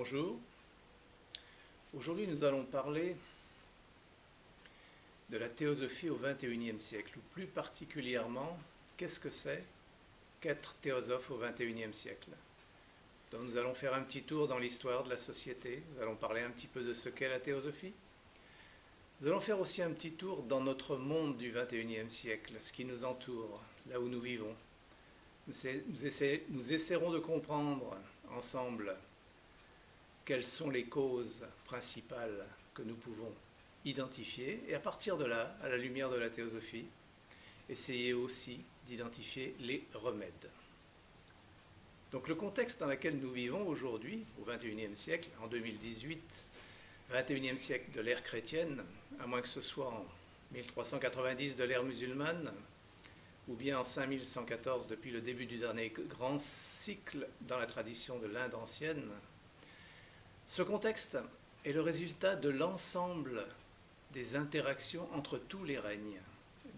Bonjour. Aujourd'hui, nous allons parler de la théosophie au XXIe siècle, ou plus particulièrement, qu'est-ce que c'est qu'être théosophe au XXIe siècle. Donc, nous allons faire un petit tour dans l'histoire de la société, nous allons parler un petit peu de ce qu'est la théosophie. Nous allons faire aussi un petit tour dans notre monde du XXIe siècle, ce qui nous entoure, là où nous vivons. Nous essaierons de comprendre ensemble quelles sont les causes principales que nous pouvons identifier, et à partir de là, à la lumière de la théosophie, essayer aussi d'identifier les remèdes. Donc le contexte dans lequel nous vivons aujourd'hui, au XXIe siècle, en 2018, XXIe siècle de l'ère chrétienne, à moins que ce soit en 1390 de l'ère musulmane, ou bien en 5114 depuis le début du dernier grand cycle dans la tradition de l'Inde ancienne, ce contexte est le résultat de l'ensemble des interactions entre tous les règnes,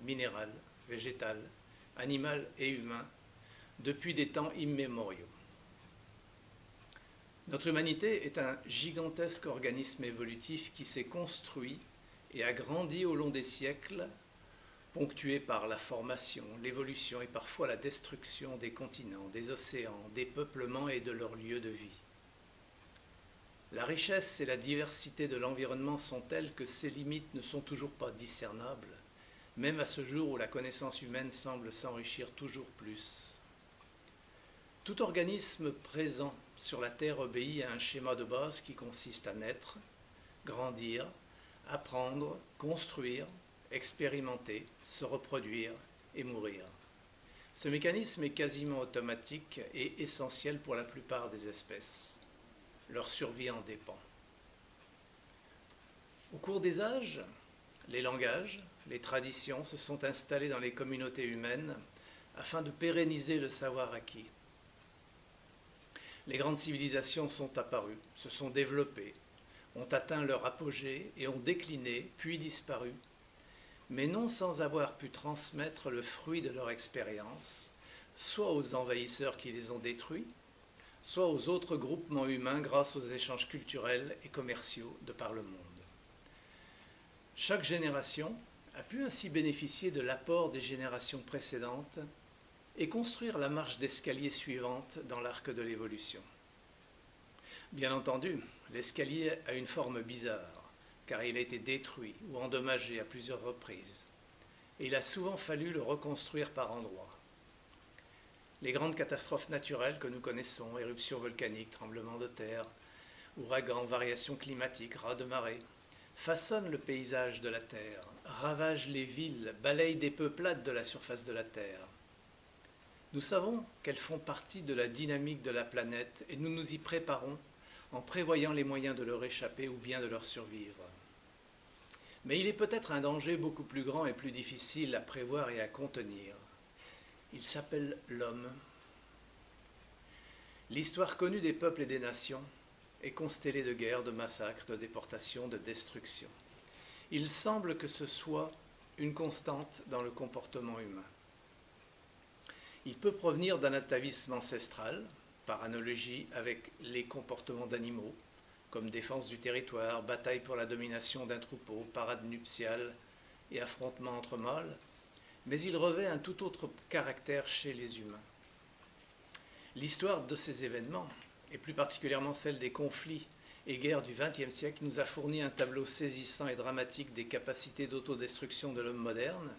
minéral, végétal, animal et humain, depuis des temps immémoriaux. Notre humanité est un gigantesque organisme évolutif qui s'est construit et a grandi au long des siècles, ponctué par la formation, l'évolution et parfois la destruction des continents, des océans, des peuplements et de leurs lieux de vie. La richesse et la diversité de l'environnement sont telles que ces limites ne sont toujours pas discernables, même à ce jour où la connaissance humaine semble s'enrichir toujours plus. Tout organisme présent sur la Terre obéit à un schéma de base qui consiste à naître, grandir, apprendre, construire, expérimenter, se reproduire et mourir. Ce mécanisme est quasiment automatique et essentiel pour la plupart des espèces. Leur survie en dépend. Au cours des âges, les langages, les traditions se sont installés dans les communautés humaines afin de pérenniser le savoir acquis. Les grandes civilisations sont apparues, se sont développées, ont atteint leur apogée et ont décliné, puis disparu, mais non sans avoir pu transmettre le fruit de leur expérience, soit aux envahisseurs qui les ont détruits, soit aux autres groupements humains grâce aux échanges culturels et commerciaux de par le monde. Chaque génération a pu ainsi bénéficier de l'apport des générations précédentes et construire la marche d'escalier suivante dans l'arc de l'évolution. Bien entendu, l'escalier a une forme bizarre, car il a été détruit ou endommagé à plusieurs reprises, et il a souvent fallu le reconstruire par endroits. Les grandes catastrophes naturelles que nous connaissons, éruptions volcaniques, tremblements de terre, ouragans, variations climatiques, raz de marée, façonnent le paysage de la Terre, ravagent les villes, balayent des peuplades de la surface de la Terre. Nous savons qu'elles font partie de la dynamique de la planète et nous nous y préparons en prévoyant les moyens de leur échapper ou bien de leur survivre. Mais il est peut-être un danger beaucoup plus grand et plus difficile à prévoir et à contenir. Il s'appelle l'homme. L'histoire connue des peuples et des nations est constellée de guerres, de massacres, de déportations, de destructions. Il semble que ce soit une constante dans le comportement humain. Il peut provenir d'un atavisme ancestral, par analogie avec les comportements d'animaux, comme défense du territoire, bataille pour la domination d'un troupeau, parade nuptiale et affrontements entre mâles, mais il revêt un tout autre caractère chez les humains. L'histoire de ces événements, et plus particulièrement celle des conflits et guerres du XXe siècle, nous a fourni un tableau saisissant et dramatique des capacités d'autodestruction de l'homme moderne,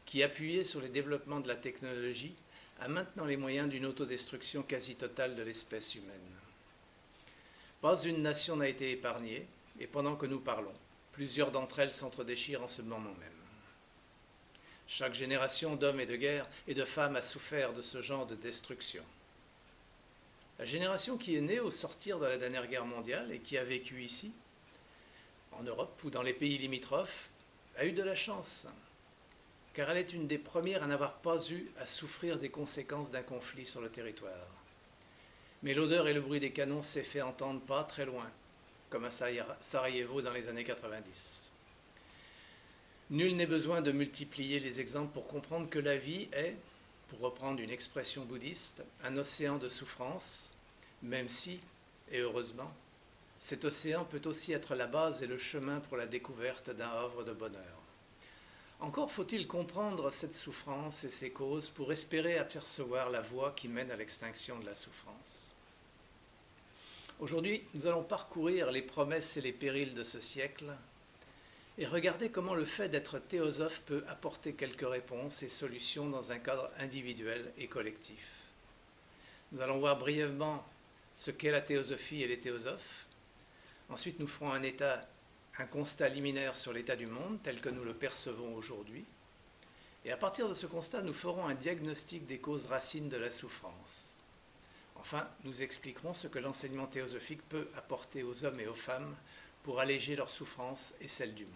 qui, appuyé sur les développements de la technologie, a maintenant les moyens d'une autodestruction quasi totale de l'espèce humaine. Pas une nation n'a été épargnée, et pendant que nous parlons, plusieurs d'entre elles s'entredéchirent en ce moment même. Chaque génération d'hommes et de guerre et de femmes a souffert de ce genre de destruction. La génération qui est née au sortir de la dernière guerre mondiale et qui a vécu ici, en Europe ou dans les pays limitrophes, a eu de la chance, car elle est une des premières à n'avoir pas eu à souffrir des conséquences d'un conflit sur le territoire. Mais l'odeur et le bruit des canons s'est fait entendre pas très loin, comme à Sarajevo dans les années 90. Nul n'est besoin de multiplier les exemples pour comprendre que la vie est, pour reprendre une expression bouddhiste, un océan de souffrance, même si, et heureusement, cet océan peut aussi être la base et le chemin pour la découverte d'un havre de bonheur. Encore faut-il comprendre cette souffrance et ses causes pour espérer apercevoir la voie qui mène à l'extinction de la souffrance. Aujourd'hui, nous allons parcourir les promesses et les périls de ce siècle et regarder comment le fait d'être théosophe peut apporter quelques réponses et solutions dans un cadre individuel et collectif. Nous allons voir brièvement ce qu'est la théosophie et les théosophes. Ensuite, nous ferons un constat liminaire sur l'état du monde tel que nous le percevons aujourd'hui. Et à partir de ce constat, nous ferons un diagnostic des causes racines de la souffrance. Enfin, nous expliquerons ce que l'enseignement théosophique peut apporter aux hommes et aux femmes pour alléger leur souffrance et celle du monde.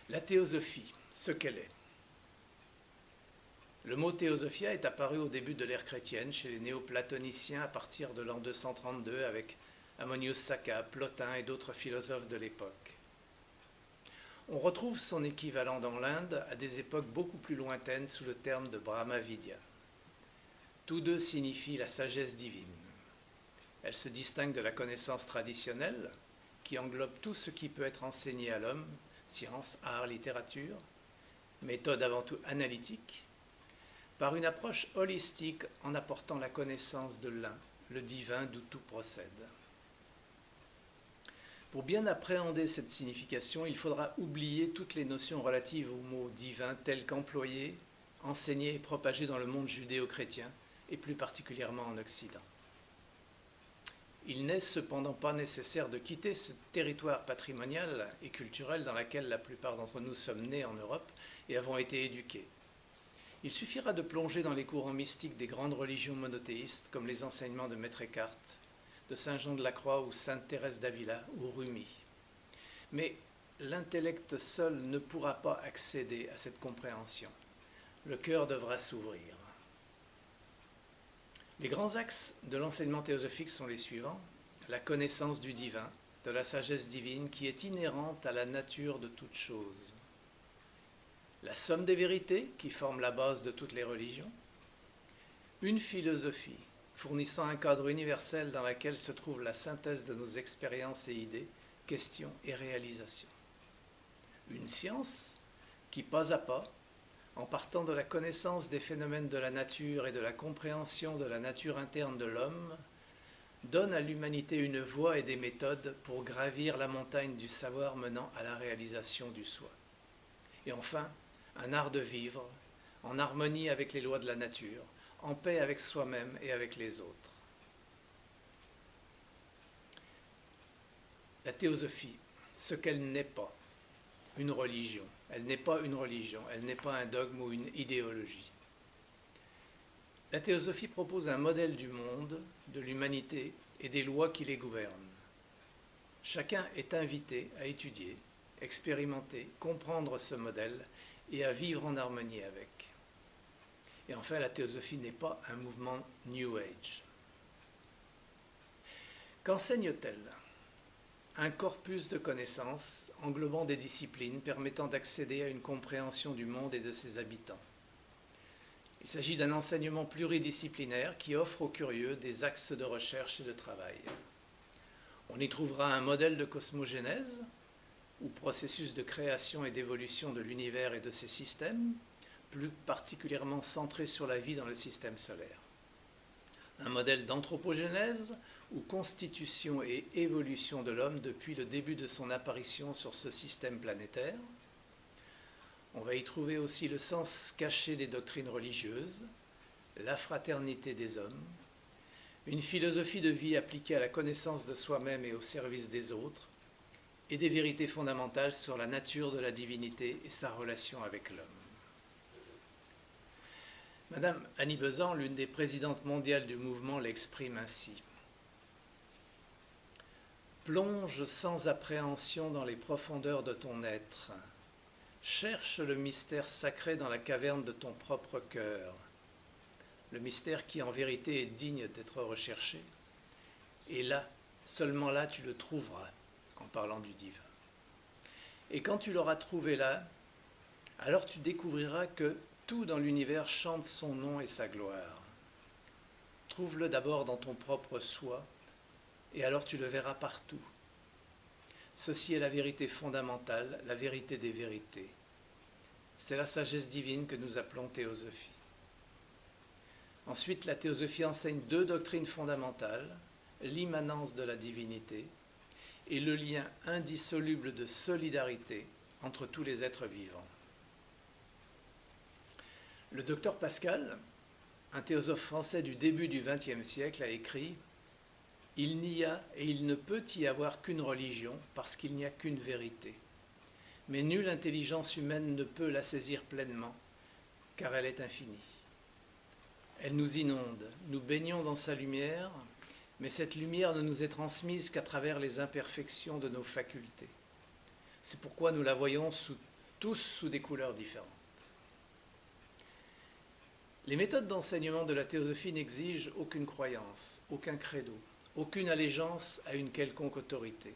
La théosophie, ce qu'elle est. Le mot théosophia est apparu au début de l'ère chrétienne chez les néoplatoniciens à partir de l'an 232 avec Ammonius Saccas, Plotin et d'autres philosophes de l'époque. On retrouve son équivalent dans l'Inde à des époques beaucoup plus lointaines sous le terme de Brahma Vidya. Tous deux signifient la sagesse divine. Elle se distingue de la connaissance traditionnelle, qui englobe tout ce qui peut être enseigné à l'homme, science, art, littérature, méthode avant tout analytique, par une approche holistique en apportant la connaissance de l'un, le divin d'où tout procède. Pour bien appréhender cette signification, il faudra oublier toutes les notions relatives au mot divin tel qu'employé, enseigné et propagé dans le monde judéo-chrétien, et plus particulièrement en Occident. Il n'est cependant pas nécessaire de quitter ce territoire patrimonial et culturel dans lequel la plupart d'entre nous sommes nés en Europe et avons été éduqués. Il suffira de plonger dans les courants mystiques des grandes religions monothéistes comme les enseignements de Maître Eckhart, de Saint Jean de la Croix ou Sainte Thérèse d'Avila ou Rumi. Mais l'intellect seul ne pourra pas accéder à cette compréhension. Le cœur devra s'ouvrir. Les grands axes de l'enseignement théosophique sont les suivants. La connaissance du divin, de la sagesse divine qui est inhérente à la nature de toute chose. La somme des vérités qui forme la base de toutes les religions. Une philosophie fournissant un cadre universel dans lequel se trouve la synthèse de nos expériences et idées, questions et réalisations. Une science qui, pas à pas, en partant de la connaissance des phénomènes de la nature et de la compréhension de la nature interne de l'homme, donne à l'humanité une voie et des méthodes pour gravir la montagne du savoir menant à la réalisation du soi. Et enfin, un art de vivre, en harmonie avec les lois de la nature, en paix avec soi-même et avec les autres. La théosophie, ce qu'elle n'est pas, une religion. Elle n'est pas une religion, elle n'est pas un dogme ou une idéologie. La théosophie propose un modèle du monde, de l'humanité et des lois qui les gouvernent. Chacun est invité à étudier, expérimenter, comprendre ce modèle et à vivre en harmonie avec. Et enfin, la théosophie n'est pas un mouvement New Age. Qu'enseigne-t-elle ? Un corpus de connaissances englobant des disciplines permettant d'accéder à une compréhension du monde et de ses habitants. Il s'agit d'un enseignement pluridisciplinaire qui offre aux curieux des axes de recherche et de travail. On y trouvera un modèle de cosmogénèse, ou processus de création et d'évolution de l'univers et de ses systèmes, plus particulièrement centré sur la vie dans le système solaire. Un modèle d'anthropogénèse, ou constitution et évolution de l'homme depuis le début de son apparition sur ce système planétaire. On va y trouver aussi le sens caché des doctrines religieuses, la fraternité des hommes, une philosophie de vie appliquée à la connaissance de soi-même et au service des autres, et des vérités fondamentales sur la nature de la divinité et sa relation avec l'homme. Madame Annie Besant, l'une des présidentes mondiales du mouvement, l'exprime ainsi. Plonge sans appréhension dans les profondeurs de ton être. Cherche le mystère sacré dans la caverne de ton propre cœur. Le mystère qui en vérité est digne d'être recherché. Et là, seulement là, tu le trouveras, en parlant du divin. Et quand tu l'auras trouvé là, alors tu découvriras que tout dans l'univers chante son nom et sa gloire. trouve-le d'abord dans ton propre soi, et alors tu le verras partout. Ceci est la vérité fondamentale, la vérité des vérités. C'est la sagesse divine que nous appelons théosophie. Ensuite, la théosophie enseigne deux doctrines fondamentales, l'immanence de la divinité et le lien indissoluble de solidarité entre tous les êtres vivants. Le docteur Pascal, un théosophe français du début du XXe siècle, a écrit « Il n'y a et il ne peut y avoir qu'une religion parce qu'il n'y a qu'une vérité. Mais nulle intelligence humaine ne peut la saisir pleinement, car elle est infinie. Elle nous inonde, nous baignons dans sa lumière, mais cette lumière ne nous est transmise qu'à travers les imperfections de nos facultés. C'est pourquoi nous la voyons tous sous des couleurs différentes. Les méthodes d'enseignement de la théosophie n'exigent aucune croyance, aucun credo, aucune allégeance à une quelconque autorité.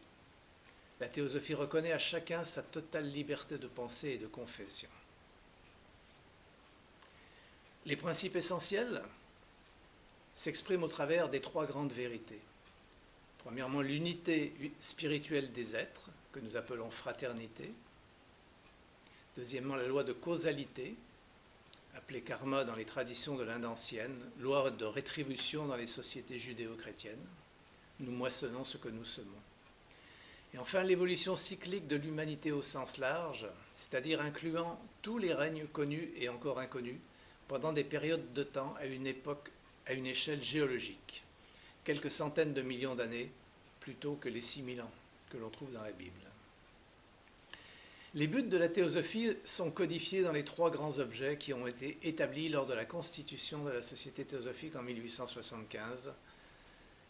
La théosophie reconnaît à chacun sa totale liberté de pensée et de confession. Les principes essentiels s'expriment au travers des trois grandes vérités. Premièrement, l'unité spirituelle des êtres, que nous appelons fraternité. Deuxièmement, la loi de causalité, appelée karma dans les traditions de l'Inde ancienne, loi de rétribution dans les sociétés judéo-chrétiennes. Nous moissonnons ce que nous semons. Et enfin, l'évolution cyclique de l'humanité au sens large, c'est-à-dire incluant tous les règnes connus et encore inconnus, pendant des périodes de temps à une époque, à une échelle géologique, quelques centaines de millions d'années plutôt que les 6000 ans que l'on trouve dans la Bible. Les buts de la théosophie sont codifiés dans les trois grands objets qui ont été établis lors de la constitution de la Société théosophique en 1875,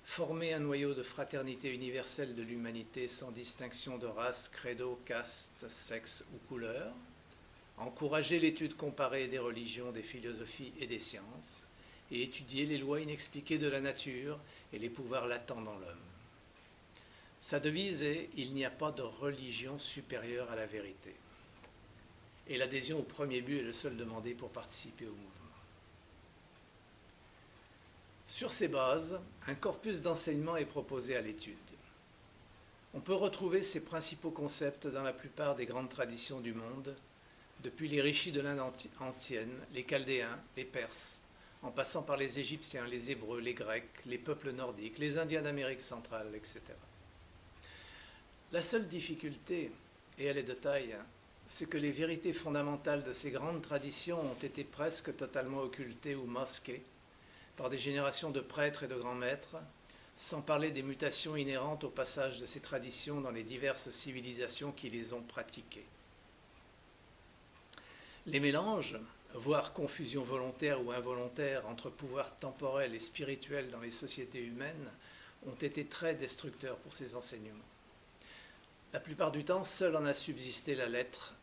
former un noyau de fraternité universelle de l'humanité sans distinction de race, credo, caste, sexe ou couleur, encourager l'étude comparée des religions, des philosophies et des sciences, et étudier les lois inexpliquées de la nature et les pouvoirs latents dans l'homme. Sa devise est « Il n'y a pas de religion supérieure à la vérité ». Et l'adhésion au premier but est le seul demandé pour participer au mouvement. Sur ces bases, un corpus d'enseignement est proposé à l'étude. On peut retrouver ces principaux concepts dans la plupart des grandes traditions du monde, depuis les rishis de l'Inde ancienne, les Chaldéens, les Perses, en passant par les Égyptiens, les Hébreux, les Grecs, les peuples nordiques, les Indiens d'Amérique centrale, etc. La seule difficulté, et elle est de taille, c'est que les vérités fondamentales de ces grandes traditions ont été presque totalement occultées ou masquées par des générations de prêtres et de grands maîtres, sans parler des mutations inhérentes au passage de ces traditions dans les diverses civilisations qui les ont pratiquées. Les mélanges, voire confusion volontaire ou involontaire entre pouvoirs temporels et spirituels dans les sociétés humaines, ont été très destructeurs pour ces enseignements. La plupart du temps, seul en a subsisté la lettre,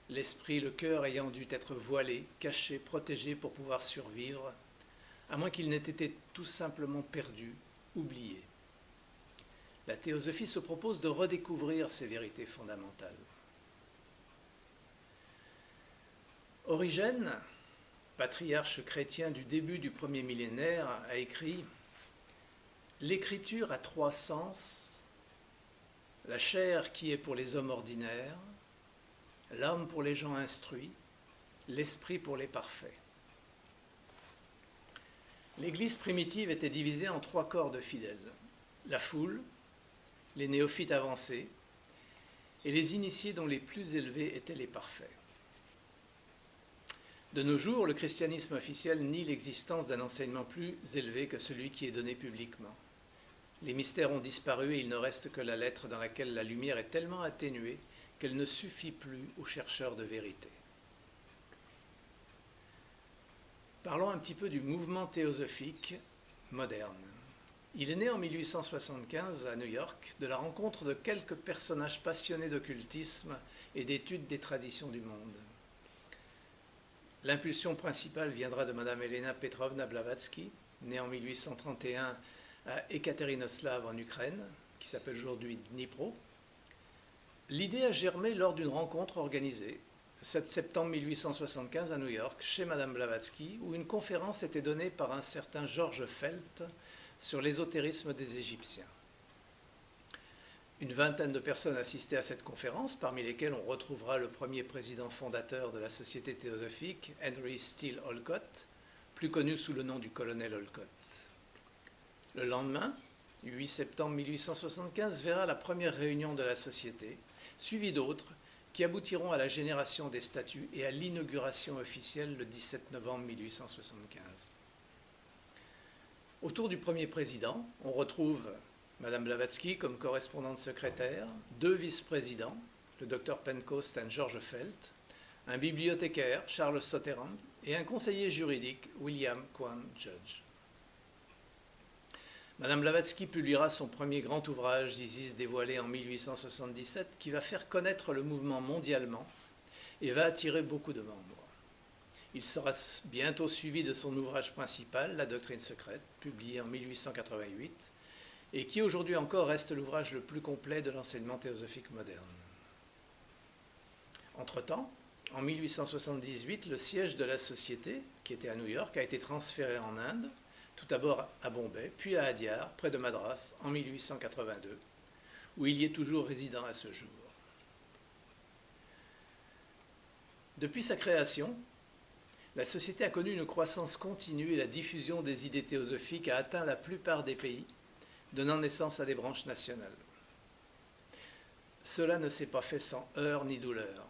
l'esprit, le cœur ayant dû être voilé, caché, protégé pour pouvoir survivre, à moins qu'il n'ait été tout simplement perdu, oublié. La théosophie se propose de redécouvrir ces vérités fondamentales. Origène, patriarche chrétien du début du premier millénaire, a écrit « L'écriture a trois sens, la chair qui est pour les hommes ordinaires, l'âme pour les gens instruits, l'esprit pour les parfaits. » L'Église primitive était divisée en trois corps de fidèles, la foule, les néophytes avancés et les initiés dont les plus élevés étaient les parfaits. De nos jours, le christianisme officiel nie l'existence d'un enseignement plus élevé que celui qui est donné publiquement. Les mystères ont disparu et il ne reste que la lettre dans laquelle la lumière est tellement atténuée qu'elle ne suffit plus aux chercheurs de vérité. Parlons un petit peu du mouvement théosophique moderne. Il est né en 1875 à New York de la rencontre de quelques personnages passionnés d'occultisme et d'étude des traditions du monde. L'impulsion principale viendra de Mme Elena Petrovna Blavatsky, née en 1831 à Ekatérinoslav en Ukraine, qui s'appelle aujourd'hui Dnipro. L'idée a germé lors d'une rencontre organisée 7 septembre 1875 à New York, chez Madame Blavatsky, où une conférence était donnée par un certain George Felt sur l'ésotérisme des Égyptiens. Une vingtaine de personnes assistaient à cette conférence, parmi lesquelles on retrouvera le premier président fondateur de la Société théosophique, Henry Steele Olcott, plus connu sous le nom du colonel Olcott. Le lendemain, 8 septembre 1875, verra la première réunion de la Société, suivie d'autres qui aboutiront à la génération des statuts et à l'inauguration officielle le 17 novembre 1875. Autour du premier président, on retrouve Madame Blavatsky comme correspondante secrétaire, 2 vice-présidents, le Dr Pencoast et George Felt, un bibliothécaire, Charles Sotherham, et un conseiller juridique, William Quan Judge. Madame Blavatsky publiera son premier grand ouvrage d'Isis dévoilé en 1877 qui va faire connaître le mouvement mondialement et va attirer beaucoup de membres. Il sera bientôt suivi de son ouvrage principal, La doctrine secrète, publié en 1888, et qui aujourd'hui encore reste l'ouvrage le plus complet de l'enseignement théosophique moderne. Entre-temps, en 1878, le siège de la Société, qui était à New York, a été transféré en Inde, tout d'abord à Bombay, puis à Adyar, près de Madras, en 1882, où il y est toujours résident à ce jour. Depuis sa création, la Société a connu une croissance continue et la diffusion des idées théosophiques a atteint la plupart des pays, donnant naissance à des branches nationales. Cela ne s'est pas fait sans heurts ni douleurs.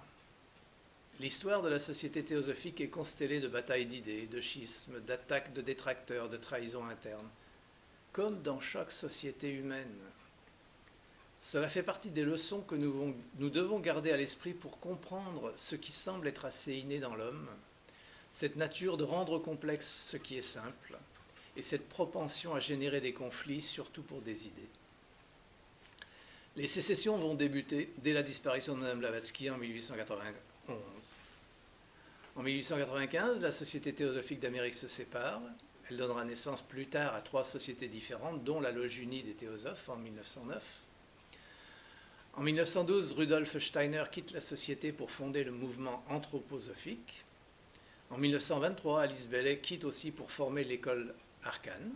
L'histoire de la Société théosophique est constellée de batailles d'idées, de schismes, d'attaques de détracteurs, de trahisons internes, comme dans chaque société humaine. Cela fait partie des leçons que nous devons garder à l'esprit pour comprendre ce qui semble être assez inné dans l'homme, cette nature de rendre complexe ce qui est simple, et cette propension à générer des conflits, surtout pour des idées. Les sécessions vont débuter dès la disparition de Mme Blavatsky en 1891. En 1895, la Société théosophique d'Amérique se sépare. Elle donnera naissance plus tard à 3 sociétés différentes, dont la Loge unie des théosophes en 1909. En 1912, Rudolf Steiner quitte la Société pour fonder le mouvement anthroposophique. En 1923, Alice Bailey quitte aussi pour former l'école Arcane.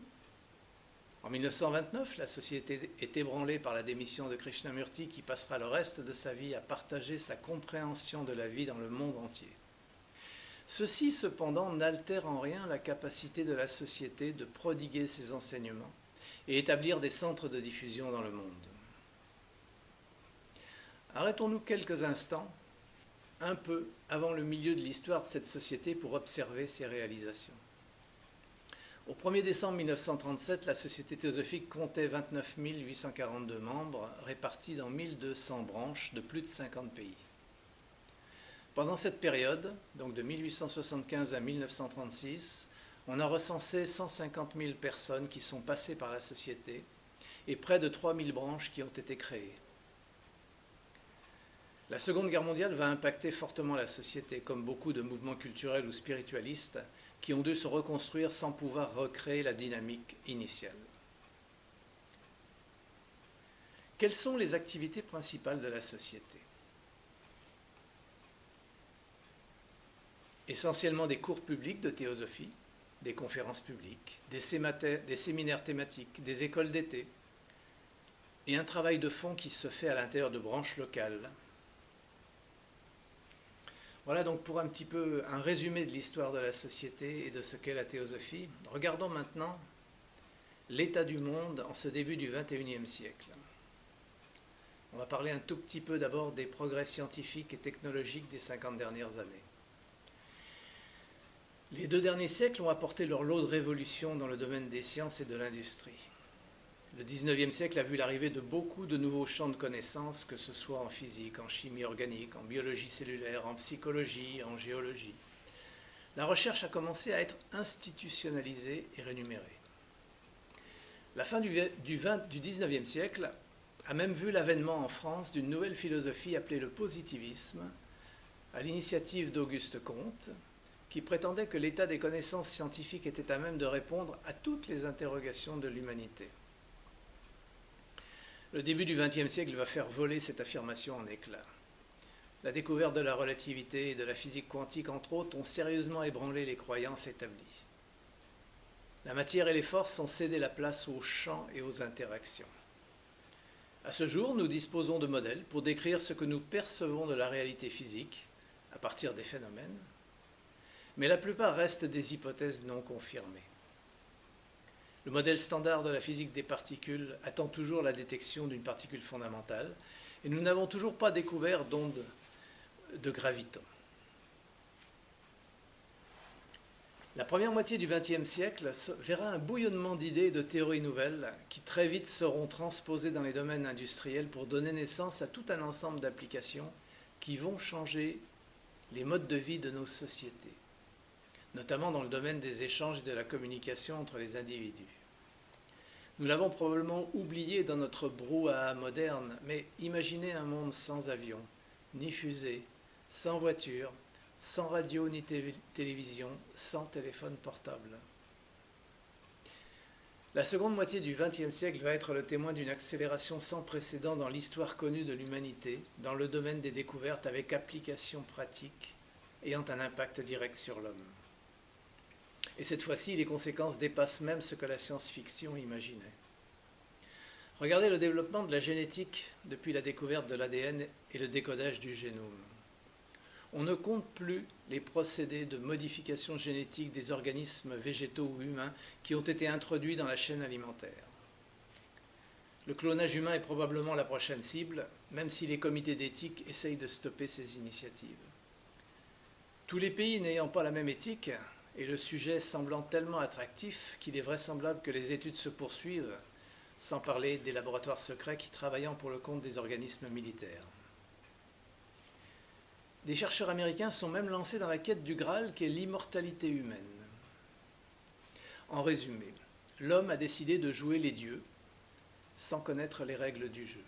En 1929, la Société est ébranlée par la démission de Krishnamurti qui passera le reste de sa vie à partager sa compréhension de la vie dans le monde entier. Ceci, cependant, n'altère en rien la capacité de la Société de prodiguer ses enseignements et établir des centres de diffusion dans le monde. Arrêtons-nous quelques instants, un peu avant le milieu de l'histoire de cette société pour observer ses réalisations. Au 1er décembre 1937, la Société théosophique comptait 29 842 membres répartis dans 1200 branches de plus de 50 pays. Pendant cette période, donc de 1875 à 1936, on a recensé 150 000 personnes qui sont passées par la Société et près de 3000 branches qui ont été créées. La Seconde Guerre mondiale va impacter fortement la Société, comme beaucoup de mouvements culturels ou spiritualistes qui ont dû se reconstruire sans pouvoir recréer la dynamique initiale. Quelles sont les activités principales de la Société? Essentiellement des cours publics de théosophie, des conférences publiques, des séminaires thématiques, des écoles d'été, et un travail de fond qui se fait à l'intérieur de branches locales. Voilà donc pour un petit peu un résumé de l'histoire de la Société et de ce qu'est la théosophie. Regardons maintenant l'état du monde en ce début du XXIe siècle. On va parler un tout petit peu d'abord des progrès scientifiques et technologiques des 50 dernières années. Les 2 derniers siècles ont apporté leur lot de révolutions dans le domaine des sciences et de l'industrie. Le XIXe siècle a vu l'arrivée de beaucoup de nouveaux champs de connaissances, que ce soit en physique, en chimie organique, en biologie cellulaire, en psychologie, en géologie. La recherche a commencé à être institutionnalisée et rémunérée. La fin du XIXe siècle a même vu l'avènement en France d'une nouvelle philosophie appelée le positivisme, à l'initiative d'Auguste Comte, qui prétendait que l'état des connaissances scientifiques était à même de répondre à toutes les interrogations de l'humanité. Le début du XXe siècle va faire voler cette affirmation en éclats. la découverte de la relativité et de la physique quantique, entre autres, ont sérieusement ébranlé les croyances établies. La matière et les forces ont cédé la place aux champs et aux interactions. À ce jour, nous disposons de modèles pour décrire ce que nous percevons de la réalité physique à partir des phénomènes, mais la plupart restent des hypothèses non confirmées. Le modèle standard de la physique des particules attend toujours la détection d'une particule fondamentale, et nous n'avons toujours pas découvert d'ondes de gravitons. La première moitié du XXe siècle verra un bouillonnement d'idées et de théories nouvelles qui très vite seront transposées dans les domaines industriels pour donner naissance à tout un ensemble d'applications qui vont changer les modes de vie de nos sociétés, notamment dans le domaine des échanges et de la communication entre les individus. Nous l'avons probablement oublié dans notre brouhaha moderne, mais imaginez un monde sans avion, ni fusée, sans voiture, sans radio ni télévision, sans téléphone portable. La seconde moitié du XXe siècle va être le témoin d'une accélération sans précédent dans l'histoire connue de l'humanité, dans le domaine des découvertes avec applications pratiques ayant un impact direct sur l'homme. Et cette fois-ci, les conséquences dépassent même ce que la science-fiction imaginait. Regardez le développement de la génétique depuis la découverte de l'ADN et le décodage du génome. On ne compte plus les procédés de modification génétique des organismes végétaux ou humains qui ont été introduits dans la chaîne alimentaire. Le clonage humain est probablement la prochaine cible, même si les comités d'éthique essayent de stopper ces initiatives. Tous les pays n'ayant pas la même éthique, et le sujet semblant tellement attractif qu'il est vraisemblable que les études se poursuivent, sans parler des laboratoires secrets qui travaillent pour le compte des organismes militaires. Des chercheurs américains sont même lancés dans la quête du Graal qui est l'immortalité humaine. En résumé, l'homme a décidé de jouer les dieux sans connaître les règles du jeu.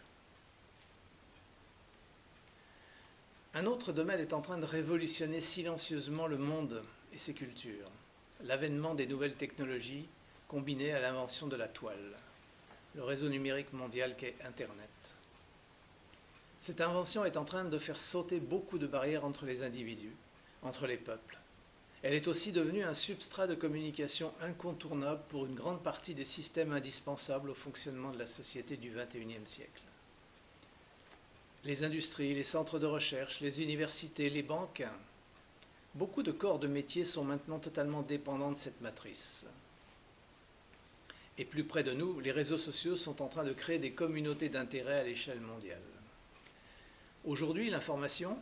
Un autre domaine est en train de révolutionner silencieusement le monde et ses cultures, l'avènement des nouvelles technologies combinées à l'invention de la toile, le réseau numérique mondial qu'est Internet. Cette invention est en train de faire sauter beaucoup de barrières entre les individus, entre les peuples. Elle est aussi devenue un substrat de communication incontournable pour une grande partie des systèmes indispensables au fonctionnement de la société du XXIe siècle. Les industries, les centres de recherche, les universités, les banques, beaucoup de corps de métier sont maintenant totalement dépendants de cette matrice. Et plus près de nous, les réseaux sociaux sont en train de créer des communautés d'intérêt à l'échelle mondiale. Aujourd'hui, l'information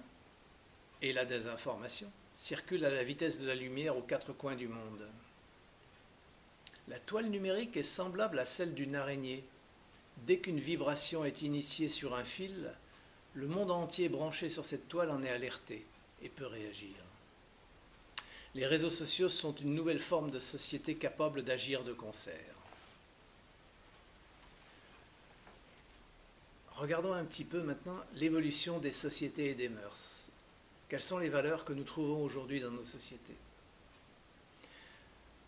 et la désinformation circulent à la vitesse de la lumière aux quatre coins du monde. La toile numérique est semblable à celle d'une araignée. Dès qu'une vibration est initiée sur un fil, le monde entier branché sur cette toile en est alerté et peut réagir. Les réseaux sociaux sont une nouvelle forme de société capable d'agir de concert. Regardons un petit peu maintenant l'évolution des sociétés et des mœurs. Quelles sont les valeurs que nous trouvons aujourd'hui dans nos sociétés?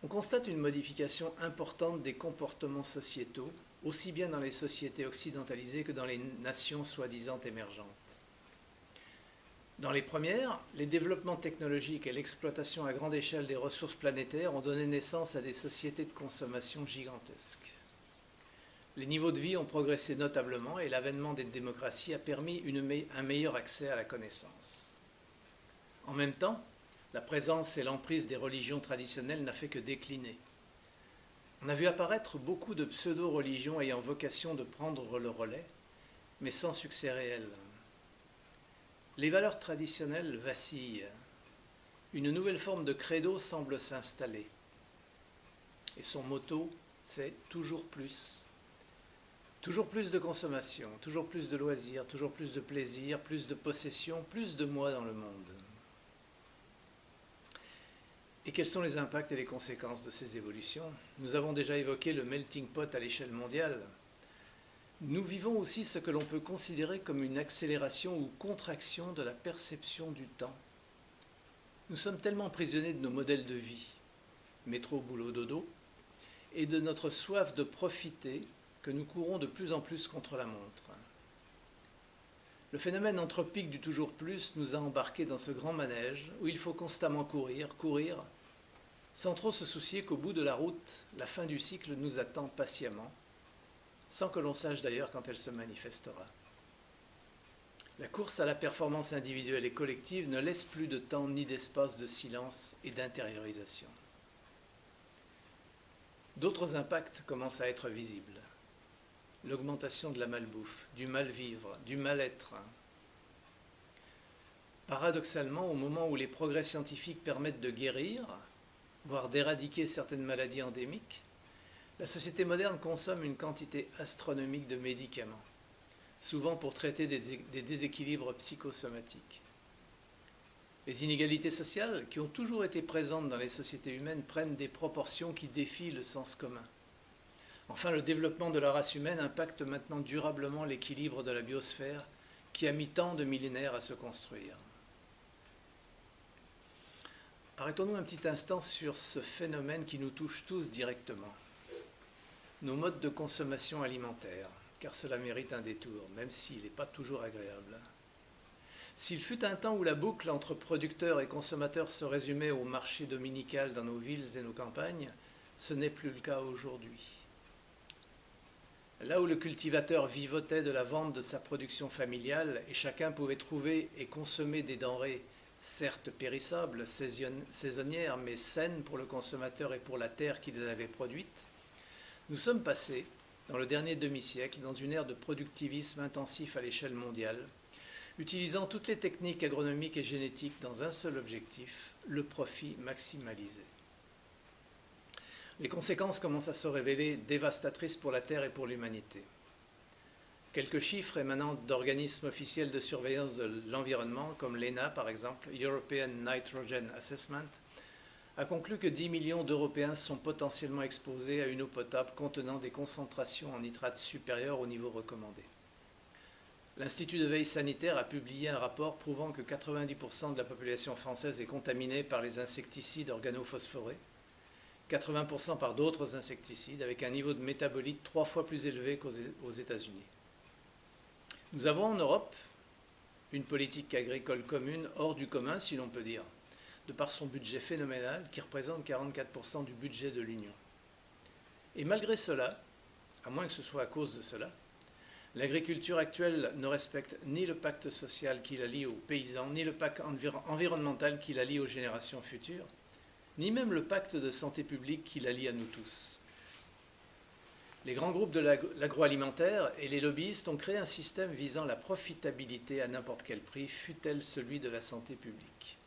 On constate une modification importante des comportements sociétaux, aussi bien dans les sociétés occidentalisées que dans les nations soi-disant émergentes. Dans les premières, les développements technologiques et l'exploitation à grande échelle des ressources planétaires ont donné naissance à des sociétés de consommation gigantesques. Les niveaux de vie ont progressé notablement et l'avènement des démocraties a permis un meilleur accès à la connaissance. En même temps, la présence et l'emprise des religions traditionnelles n'a fait que décliner. On a vu apparaître beaucoup de pseudo-religions ayant vocation de prendre le relais, mais sans succès réel. Les valeurs traditionnelles vacillent. Une nouvelle forme de credo semble s'installer. Et son motto, c'est « toujours plus ». Toujours plus de consommation, toujours plus de loisirs, toujours plus de plaisir, plus de possession, plus de moi dans le monde. Et quels sont les impacts et les conséquences de ces évolutions? Nous avons déjà évoqué le melting pot à l'échelle mondiale. Nous vivons aussi ce que l'on peut considérer comme une accélération ou contraction de la perception du temps. Nous sommes tellement prisonniers de nos modèles de vie, métro, boulot, dodo, et de notre soif de profiter, que nous courons de plus en plus contre la montre. Le phénomène anthropique du toujours plus nous a embarqués dans ce grand manège où il faut constamment courir, sans trop se soucier qu'au bout de la route, la fin du cycle nous attend patiemment, sans que l'on sache d'ailleurs quand elle se manifestera. La course à la performance individuelle et collective ne laisse plus de temps ni d'espace de silence et d'intériorisation. D'autres impacts commencent à être visibles. L'augmentation de la malbouffe, du mal-vivre, du mal-être. Paradoxalement, au moment où les progrès scientifiques permettent de guérir, voire d'éradiquer certaines maladies endémiques, la société moderne consomme une quantité astronomique de médicaments, souvent pour traiter des déséquilibres psychosomatiques. Les inégalités sociales, qui ont toujours été présentes dans les sociétés humaines, prennent des proportions qui défient le sens commun. Enfin, le développement de la race humaine impacte maintenant durablement l'équilibre de la biosphère qui a mis tant de millénaires à se construire. Arrêtons-nous un petit instant sur ce phénomène qui nous touche tous directement. Nos modes de consommation alimentaire, car cela mérite un détour, même s'il n'est pas toujours agréable. S'il fut un temps où la boucle entre producteurs et consommateurs se résumait au marché dominical dans nos villes et nos campagnes, ce n'est plus le cas aujourd'hui. Là où le cultivateur vivotait de la vente de sa production familiale et chacun pouvait trouver et consommer des denrées certes périssables, saisonnières, mais saines pour le consommateur et pour la terre qui les avait produites, nous sommes passés, dans le dernier demi-siècle, dans une ère de productivisme intensif à l'échelle mondiale, utilisant toutes les techniques agronomiques et génétiques dans un seul objectif, le profit maximalisé. Les conséquences commencent à se révéler dévastatrices pour la Terre et pour l'humanité. Quelques chiffres émanant d'organismes officiels de surveillance de l'environnement, comme l'ENA par exemple, European Nitrogen Assessment, a conclu que 10 millions d'Européens sont potentiellement exposés à une eau potable contenant des concentrations en nitrates supérieures au niveau recommandé. L'Institut de veille sanitaire a publié un rapport prouvant que 90% de la population française est contaminée par les insecticides organophosphorés, 80% par d'autres insecticides, avec un niveau de métabolite 3 fois plus élevé qu'aux États-Unis. Nous avons en Europe une politique agricole commune hors du commun, si l'on peut dire, de par son budget phénoménal qui représente 44% du budget de l'Union. Et malgré cela, à moins que ce soit à cause de cela, l'agriculture actuelle ne respecte ni le pacte social qui la lie aux paysans, ni le pacte environnemental qui la lie aux générations futures, ni même le pacte de santé publique qui la lie à nous tous. Les grands groupes de l'agroalimentaire et les lobbyistes ont créé un système visant la profitabilité à n'importe quel prix, fût-elle celui de la santé publique.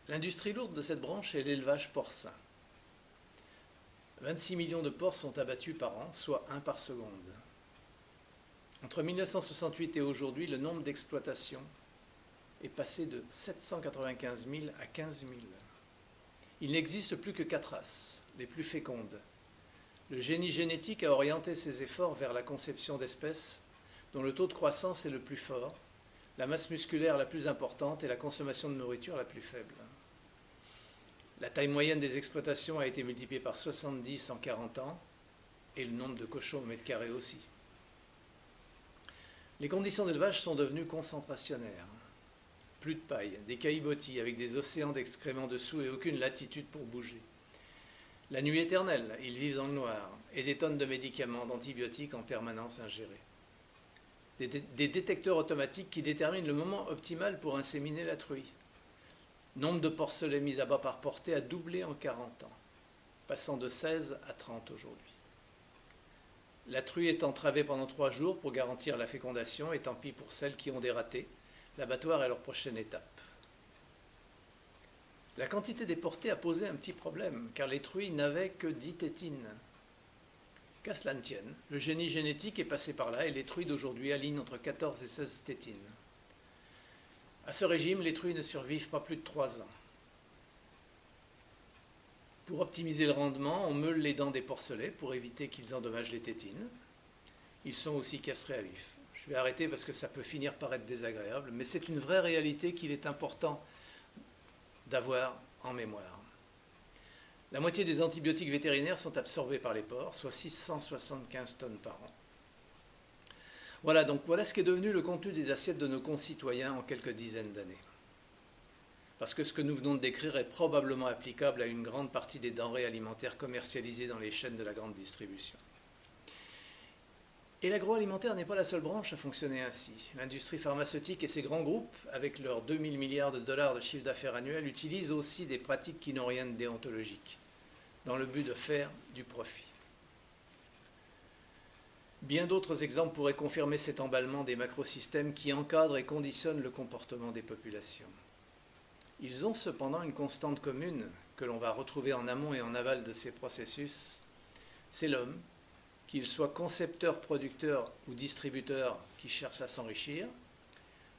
L'industrie lourde de cette branche est l'élevage porcin. 26 millions de porcs sont abattus par an, soit 1 par seconde. Entre 1968 et aujourd'hui, le nombre d'exploitations est passé de 795 000 à 15 000. Il n'existe plus que 4 races, les plus fécondes. Le génie génétique a orienté ses efforts vers la conception d'espèces dont le taux de croissance est le plus fort, la masse musculaire la plus importante et la consommation de nourriture la plus faible. La taille moyenne des exploitations a été multipliée par 70 en 40 ans, et le nombre de cochons au mètre carré aussi. Les conditions d'élevage sont devenues concentrationnaires. Plus de paille, des caillebotis avec des océans d'excréments dessous et aucune latitude pour bouger. La nuit éternelle, ils vivent dans le noir, et des tonnes de médicaments, d'antibiotiques en permanence ingérés. Des détecteurs automatiques qui déterminent le moment optimal pour inséminer la truie. Nombre de porcelets mis à bas par portée a doublé en 40 ans, passant de 16 à 30 aujourd'hui. La truie est entravée pendant 3 jours pour garantir la fécondation, et tant pis pour celles qui ont des ratés. L'abattoir est leur prochaine étape. La quantité déportée a posé un petit problème, car les truies n'avaient que 10 tétines. Qu'à cela ne tienne, le génie génétique est passé par là et les truies d'aujourd'hui alignent entre 14 et 16 tétines. À ce régime, les truies ne survivent pas plus de 3 ans. Pour optimiser le rendement, on meule les dents des porcelets pour éviter qu'ils endommagent les tétines. Ils sont aussi castrés à vif. Je vais arrêter parce que ça peut finir par être désagréable, mais c'est une vraie réalité qu'il est important d'avoir en mémoire. La moitié des antibiotiques vétérinaires sont absorbés par les porcs, soit 675 tonnes par an. Voilà, donc voilà ce qui est devenu le contenu des assiettes de nos concitoyens en quelques dizaines d'années. Parce que ce que nous venons de décrire est probablement applicable à une grande partie des denrées alimentaires commercialisées dans les chaînes de la grande distribution. Et l'agroalimentaire n'est pas la seule branche à fonctionner ainsi. L'industrie pharmaceutique et ses grands groupes, avec leurs 2000 milliards de dollars de chiffre d'affaires annuel, utilisent aussi des pratiques qui n'ont rien de déontologique, dans le but de faire du profit. Bien d'autres exemples pourraient confirmer cet emballement des macrosystèmes qui encadrent et conditionnent le comportement des populations. Ils ont cependant une constante commune que l'on va retrouver en amont et en aval de ces processus, c'est l'homme, qu'il soit concepteur, producteur ou distributeur qui cherche à s'enrichir,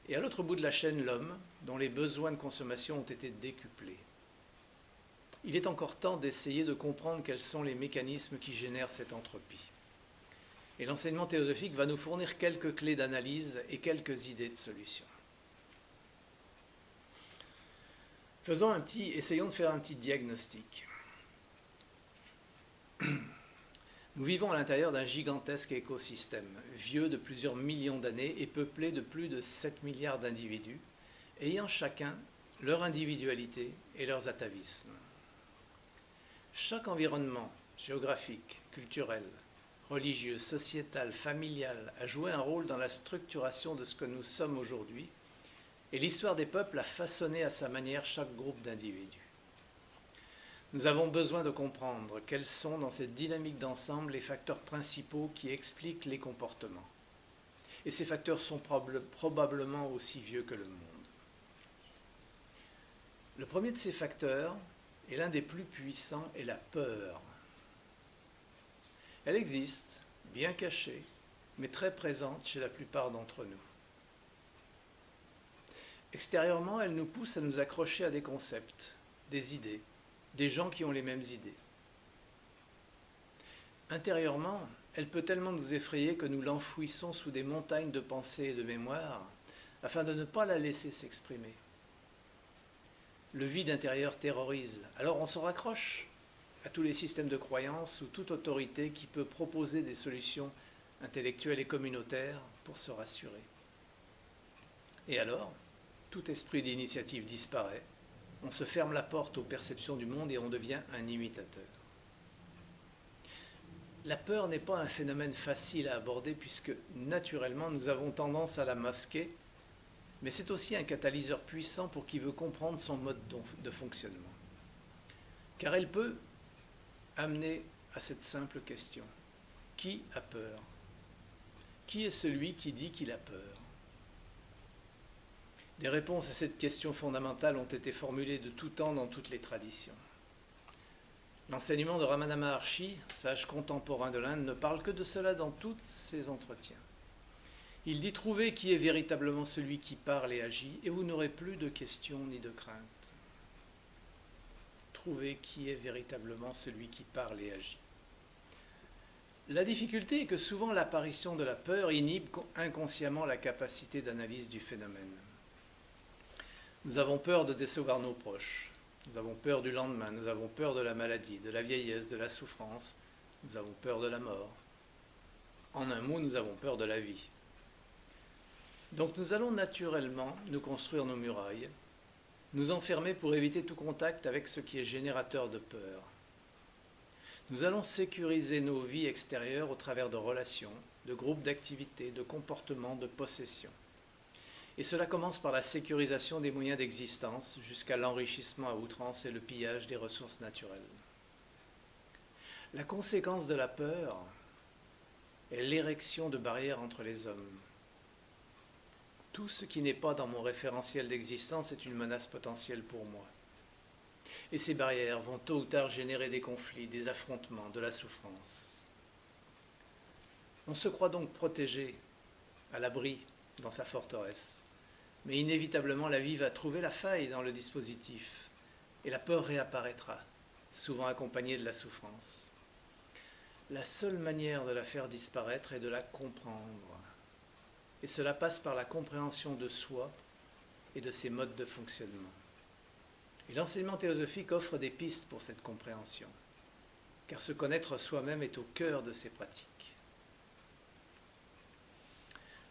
et à l'autre bout de la chaîne l'homme, dont les besoins de consommation ont été décuplés. Il est encore temps d'essayer de comprendre quels sont les mécanismes qui génèrent cette entropie. Et l'enseignement théosophique va nous fournir quelques clés d'analyse et quelques idées de solutions. Essayons de faire un petit diagnostic. Nous vivons à l'intérieur d'un gigantesque écosystème, vieux de plusieurs millions d'années et peuplé de plus de 7 milliards d'individus, ayant chacun leur individualité et leurs atavismes. Chaque environnement géographique, culturel, religieux, sociétal, familial a joué un rôle dans la structuration de ce que nous sommes aujourd'hui, et l'histoire des peuples a façonné à sa manière chaque groupe d'individus. Nous avons besoin de comprendre quels sont dans cette dynamique d'ensemble les facteurs principaux qui expliquent les comportements. Et ces facteurs sont probablement aussi vieux que le monde. Le premier de ces facteurs, et l'un des plus puissants, est la peur. Elle existe, bien cachée, mais très présente chez la plupart d'entre nous. Extérieurement, elle nous pousse à nous accrocher à des concepts, des idées, des gens qui ont les mêmes idées. Intérieurement, elle peut tellement nous effrayer que nous l'enfouissons sous des montagnes de pensées et de mémoire afin de ne pas la laisser s'exprimer. Le vide intérieur terrorise, alors on se raccroche à tous les systèmes de croyances ou toute autorité qui peut proposer des solutions intellectuelles et communautaires pour se rassurer. Et alors, tout esprit d'initiative disparaît, on se ferme la porte aux perceptions du monde et on devient un imitateur. La peur n'est pas un phénomène facile à aborder puisque, naturellement, nous avons tendance à la masquer, mais c'est aussi un catalyseur puissant pour qui veut comprendre son mode de fonctionnement. Car elle peut amener à cette simple question. Qui a peur? Qui est celui qui dit qu'il a peur? Des réponses à cette question fondamentale ont été formulées de tout temps dans toutes les traditions. L'enseignement de Ramana Maharshi, sage contemporain de l'Inde, ne parle que de cela dans tous ses entretiens. Il dit « Trouvez qui est véritablement celui qui parle et agit, et vous n'aurez plus de questions ni de craintes. » Trouvez qui est véritablement celui qui parle et agit. La difficulté est que souvent l'apparition de la peur inhibe inconsciemment la capacité d'analyse du phénomène. Nous avons peur de décevoir nos proches, nous avons peur du lendemain, nous avons peur de la maladie, de la vieillesse, de la souffrance, nous avons peur de la mort. En un mot, nous avons peur de la vie. Donc nous allons naturellement nous construire nos murailles, nous enfermer pour éviter tout contact avec ce qui est générateur de peur. Nous allons sécuriser nos vies extérieures au travers de relations, de groupes d'activités, de comportements, de possessions. Et cela commence par la sécurisation des moyens d'existence jusqu'à l'enrichissement à outrance et le pillage des ressources naturelles. La conséquence de la peur est l'érection de barrières entre les hommes. Tout ce qui n'est pas dans mon référentiel d'existence est une menace potentielle pour moi. Et ces barrières vont tôt ou tard générer des conflits, des affrontements, de la souffrance. On se croit donc protégé, à l'abri, dans sa forteresse. Mais inévitablement, la vie va trouver la faille dans le dispositif et la peur réapparaîtra, souvent accompagnée de la souffrance. La seule manière de la faire disparaître est de la comprendre. Et cela passe par la compréhension de soi et de ses modes de fonctionnement. Et l'enseignement théosophique offre des pistes pour cette compréhension, car se connaître soi-même est au cœur de ces pratiques.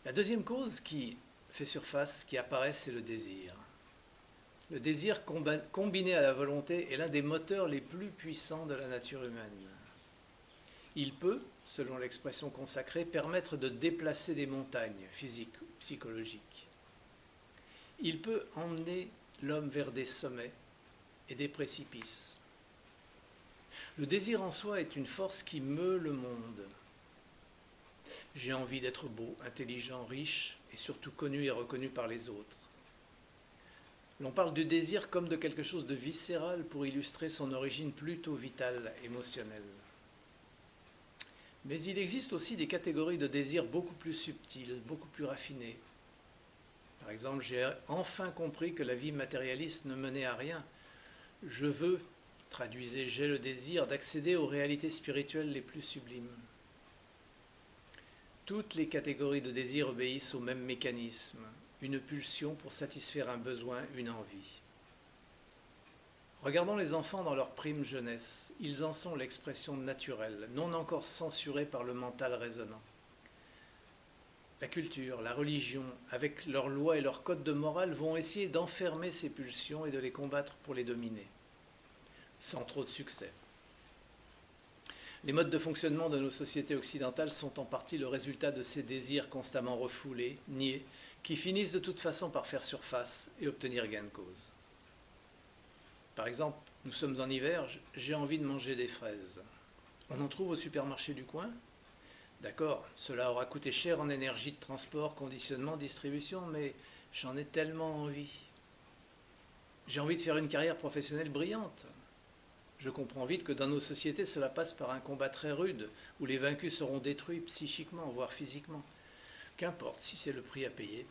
La deuxième cause qui fait surface, qui apparaît, c'est le désir. Le désir combiné à la volonté est l'un des moteurs les plus puissants de la nature humaine. Il peut, selon l'expression consacrée, permettre de déplacer des montagnes physiques ou psychologiques. Il peut emmener l'homme vers des sommets et des précipices. Le désir en soi est une force qui meut le monde. J'ai envie d'être beau, intelligent, riche et surtout connu et reconnu par les autres. L'on parle du désir comme de quelque chose de viscéral pour illustrer son origine plutôt vitale, émotionnelle. Mais il existe aussi des catégories de désir beaucoup plus subtiles, beaucoup plus raffinées. Par exemple, j'ai enfin compris que la vie matérialiste ne menait à rien. Je veux, traduisez, j'ai le désir d'accéder aux réalités spirituelles les plus sublimes. Toutes les catégories de désir obéissent au même mécanisme, une pulsion pour satisfaire un besoin, une envie. Regardons les enfants dans leur prime jeunesse. Ils en sont l'expression naturelle, non encore censurée par le mental raisonnant. La culture, la religion, avec leurs lois et leurs codes de morale, vont essayer d'enfermer ces pulsions et de les combattre pour les dominer, sans trop de succès. Les modes de fonctionnement de nos sociétés occidentales sont en partie le résultat de ces désirs constamment refoulés, niés, qui finissent de toute façon par faire surface et obtenir gain de cause. Par exemple, nous sommes en hiver, j'ai envie de manger des fraises. On en trouve au supermarché du coin? D'accord, cela aura coûté cher en énergie de transport, conditionnement, distribution, mais j'en ai tellement envie. J'ai envie de faire une carrière professionnelle brillante. Je comprends vite que dans nos sociétés, cela passe par un combat très rude, où les vaincus seront détruits psychiquement, voire physiquement. Qu'importe si c'est le prix à payer.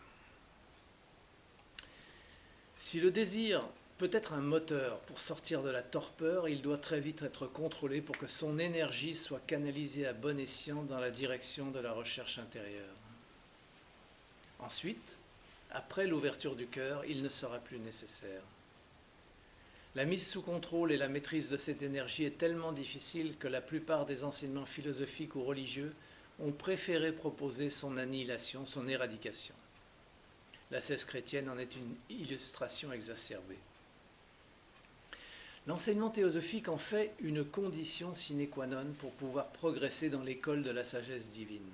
Si le désir peut être un moteur pour sortir de la torpeur, il doit très vite être contrôlé pour que son énergie soit canalisée à bon escient dans la direction de la recherche intérieure. Ensuite, après l'ouverture du cœur, il ne sera plus nécessaire. La mise sous contrôle et la maîtrise de cette énergie est tellement difficile que la plupart des enseignements philosophiques ou religieux ont préféré proposer son annihilation, son éradication. L'ascèse chrétienne en est une illustration exacerbée. L'enseignement théosophique en fait une condition sine qua non pour pouvoir progresser dans l'école de la sagesse divine.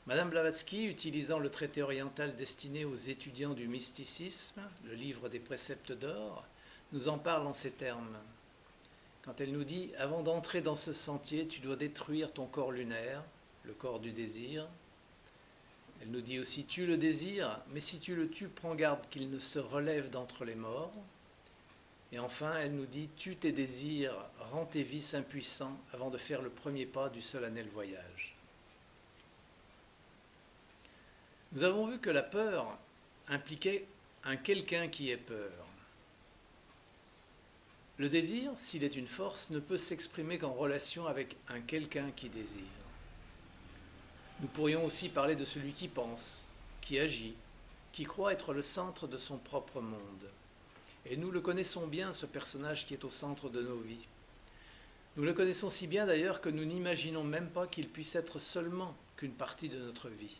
Madame Blavatsky, utilisant le traité oriental destiné aux étudiants du mysticisme, le livre des préceptes d'or, nous en parle en ces termes. Quand elle nous dit « Avant d'entrer dans ce sentier, tu dois détruire ton corps lunaire, le corps du désir ». Elle nous dit aussi « Tue le désir, mais si tu le tues, prends garde qu'il ne se relève d'entre les morts ». Et enfin, elle nous dit « Tue tes désirs, rends tes vices impuissants avant de faire le premier pas du solennel voyage ». Nous avons vu que la peur impliquait un quelqu'un qui ait peur. Le désir, s'il est une force, ne peut s'exprimer qu'en relation avec un quelqu'un qui désire. Nous pourrions aussi parler de celui qui pense, qui agit, qui croit être le centre de son propre monde. Et nous le connaissons bien, ce personnage qui est au centre de nos vies. Nous le connaissons si bien d'ailleurs que nous n'imaginons même pas qu'il puisse être seulement qu'une partie de notre vie.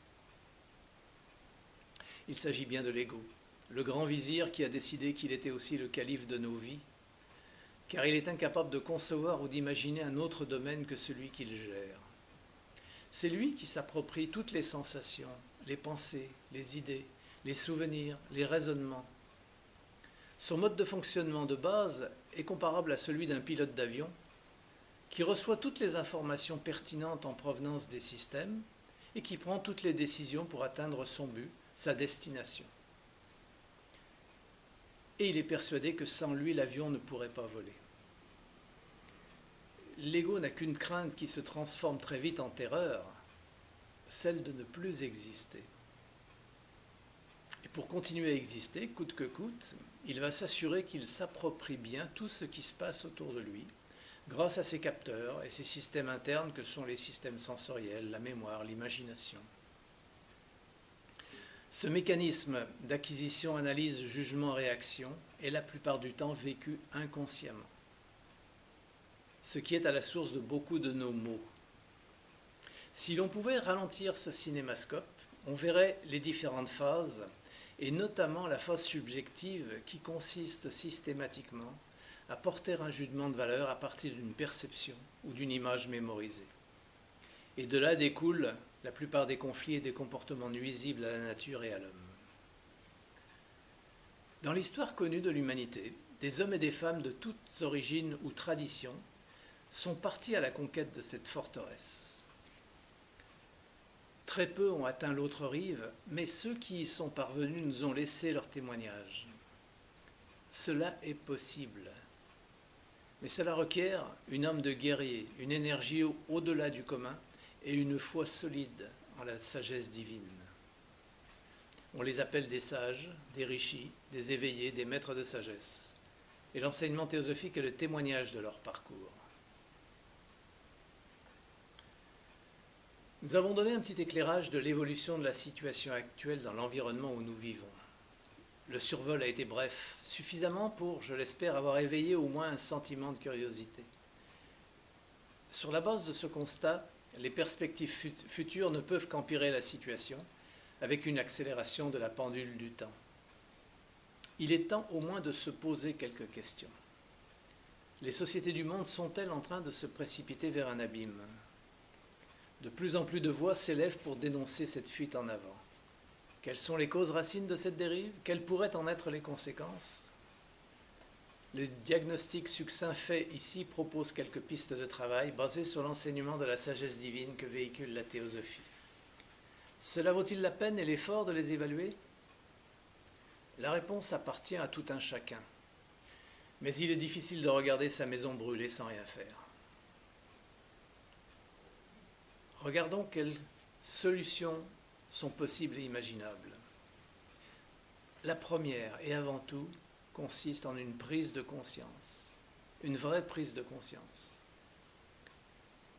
Il s'agit bien de l'ego, le grand vizir qui a décidé qu'il était aussi le calife de nos vies, car il est incapable de concevoir ou d'imaginer un autre domaine que celui qu'il gère. C'est lui qui s'approprie toutes les sensations, les pensées, les idées, les souvenirs, les raisonnements. Son mode de fonctionnement de base est comparable à celui d'un pilote d'avion qui reçoit toutes les informations pertinentes en provenance des systèmes et qui prend toutes les décisions pour atteindre son but, sa destination. Et il est persuadé que sans lui, l'avion ne pourrait pas voler. L'ego n'a qu'une crainte qui se transforme très vite en terreur, celle de ne plus exister. Et pour continuer à exister, coûte que coûte, il va s'assurer qu'il s'approprie bien tout ce qui se passe autour de lui, grâce à ses capteurs et ses systèmes internes que sont les systèmes sensoriels, la mémoire, l'imagination. Ce mécanisme d'acquisition, analyse, jugement, réaction est la plupart du temps vécu inconsciemment, ce qui est à la source de beaucoup de nos maux. Si l'on pouvait ralentir ce cinémascope, on verrait les différentes phases, et notamment la phase subjective qui consiste systématiquement à porter un jugement de valeur à partir d'une perception ou d'une image mémorisée. Et de là découlent la plupart des conflits et des comportements nuisibles à la nature et à l'homme. Dans l'histoire connue de l'humanité, des hommes et des femmes de toutes origines ou traditions sont partis à la conquête de cette forteresse. Très peu ont atteint l'autre rive, mais ceux qui y sont parvenus nous ont laissé leur témoignage. Cela est possible. Mais cela requiert une âme de guerrier, une énergie au-delà du commun et une foi solide en la sagesse divine. On les appelle des sages, des rishis, des éveillés, des maîtres de sagesse. Et l'enseignement théosophique est le témoignage de leur parcours. Nous avons donné un petit éclairage de l'évolution de la situation actuelle dans l'environnement où nous vivons. Le survol a été bref, suffisamment pour, je l'espère, avoir éveillé au moins un sentiment de curiosité. Sur la base de ce constat, les perspectives futures ne peuvent qu'empirer la situation, avec une accélération de la pendule du temps. Il est temps au moins de se poser quelques questions. Les sociétés du monde sont-elles en train de se précipiter vers un abîme ? De plus en plus de voix s'élèvent pour dénoncer cette fuite en avant. Quelles sont les causes racines de cette dérive ? Quelles pourraient en être les conséquences ? Le diagnostic succinct fait ici propose quelques pistes de travail basées sur l'enseignement de la sagesse divine que véhicule la théosophie. Cela vaut-il la peine et l'effort de les évaluer ? La réponse appartient à tout un chacun. Mais il est difficile de regarder sa maison brûler sans rien faire. Regardons quelles solutions sont possibles et imaginables. La première, et avant tout, consiste en une prise de conscience, une vraie prise de conscience.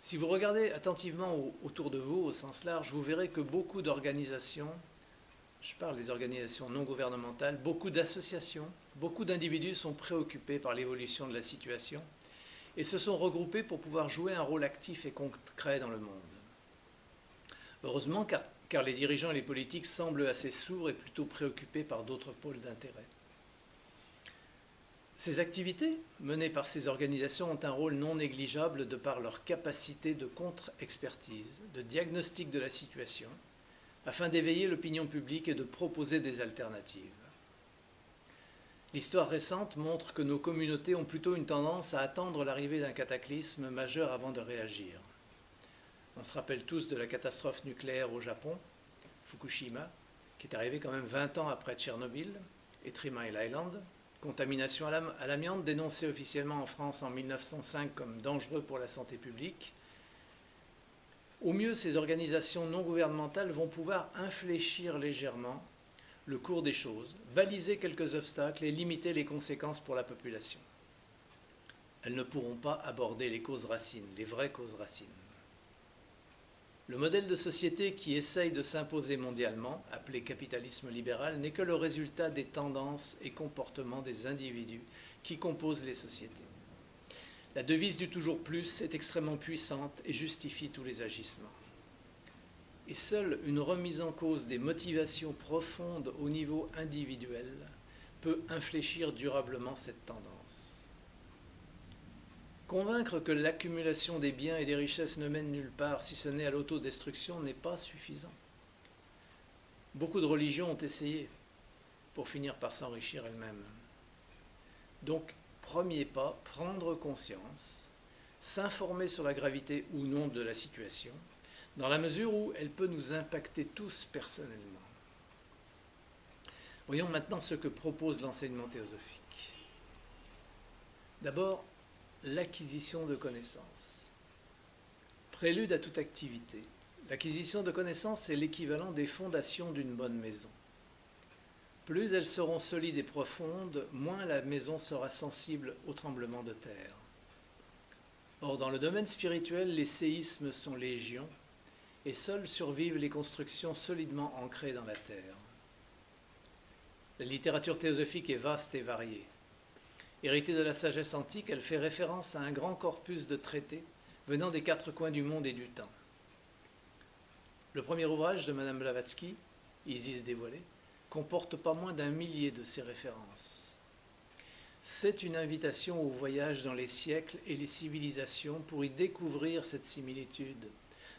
Si vous regardez attentivement autour de vous, au sens large, vous verrez que beaucoup d'organisations, je parle des organisations non gouvernementales, beaucoup d'associations, beaucoup d'individus sont préoccupés par l'évolution de la situation et se sont regroupés pour pouvoir jouer un rôle actif et concret dans le monde. Heureusement, car les dirigeants et les politiques semblent assez sourds et plutôt préoccupés par d'autres pôles d'intérêt. Ces activités, menées par ces organisations, ont un rôle non négligeable de par leur capacité de contre-expertise, de diagnostic de la situation, afin d'éveiller l'opinion publique et de proposer des alternatives. L'histoire récente montre que nos communautés ont plutôt une tendance à attendre l'arrivée d'un cataclysme majeur avant de réagir. On se rappelle tous de la catastrophe nucléaire au Japon, Fukushima, qui est arrivée quand même 20 ans après Tchernobyl et 3 Mile Island. Contamination à l'amiante dénoncée officiellement en France en 1905 comme dangereux pour la santé publique. Au mieux, ces organisations non gouvernementales vont pouvoir infléchir légèrement le cours des choses, baliser quelques obstacles et limiter les conséquences pour la population. Elles ne pourront pas aborder les causes racines, les vraies causes racines. Le modèle de société qui essaye de s'imposer mondialement, appelé capitalisme libéral, n'est que le résultat des tendances et comportements des individus qui composent les sociétés. La devise du toujours plus est extrêmement puissante et justifie tous les agissements. Et seule une remise en cause des motivations profondes au niveau individuel peut infléchir durablement cette tendance. Convaincre que l'accumulation des biens et des richesses ne mène nulle part, si ce n'est à l'autodestruction, n'est pas suffisant. Beaucoup de religions ont essayé pour finir par s'enrichir elles-mêmes. Donc, premier pas, prendre conscience, s'informer sur la gravité ou non de la situation, dans la mesure où elle peut nous impacter tous personnellement. Voyons maintenant ce que propose l'enseignement théosophique. D'abord, l'acquisition de connaissances. Prélude à toute activité. L'acquisition de connaissances est l'équivalent des fondations d'une bonne maison. Plus elles seront solides et profondes, moins la maison sera sensible aux tremblements de terre. Or, dans le domaine spirituel, les séismes sont légion, et seules survivent les constructions solidement ancrées dans la terre. La littérature théosophique est vaste et variée. Héritée de la sagesse antique, elle fait référence à un grand corpus de traités venant des quatre coins du monde et du temps. Le premier ouvrage de Madame Blavatsky, Isis dévoilée, comporte pas moins d'1 millier de ces références. C'est une invitation au voyage dans les siècles et les civilisations pour y découvrir cette similitude,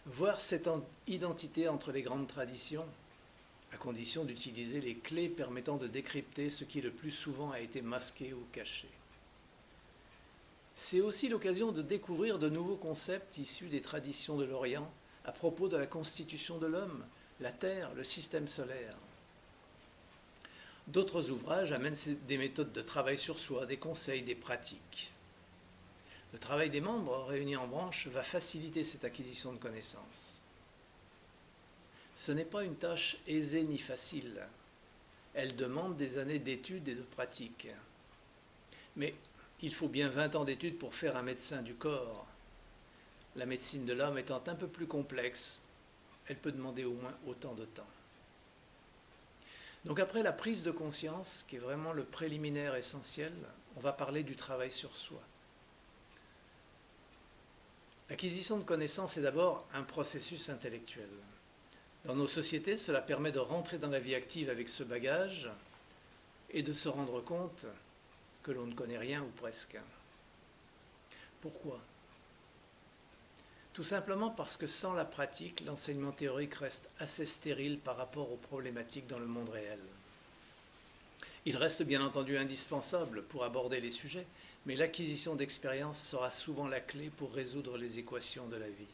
voir cette identité entre les grandes traditions, à condition d'utiliser les clés permettant de décrypter ce qui le plus souvent a été masqué ou caché. C'est aussi l'occasion de découvrir de nouveaux concepts issus des traditions de l'Orient à propos de la constitution de l'homme, la Terre, le système solaire. D'autres ouvrages amènent des méthodes de travail sur soi, des conseils, des pratiques. Le travail des membres réunis en branches va faciliter cette acquisition de connaissances. Ce n'est pas une tâche aisée ni facile. Elle demande des années d'études et de pratique. Mais il faut bien 20 ans d'études pour faire un médecin du corps. La médecine de l'homme étant un peu plus complexe, elle peut demander au moins autant de temps. Donc après la prise de conscience, qui est vraiment le préliminaire essentiel, on va parler du travail sur soi. L'acquisition de connaissances est d'abord un processus intellectuel. Dans nos sociétés, cela permet de rentrer dans la vie active avec ce bagage et de se rendre compte que l'on ne connaît rien ou presque. Pourquoi ? Tout simplement parce que sans la pratique, l'enseignement théorique reste assez stérile par rapport aux problématiques dans le monde réel. Il reste bien entendu indispensable pour aborder les sujets, mais l'acquisition d'expérience sera souvent la clé pour résoudre les équations de la vie.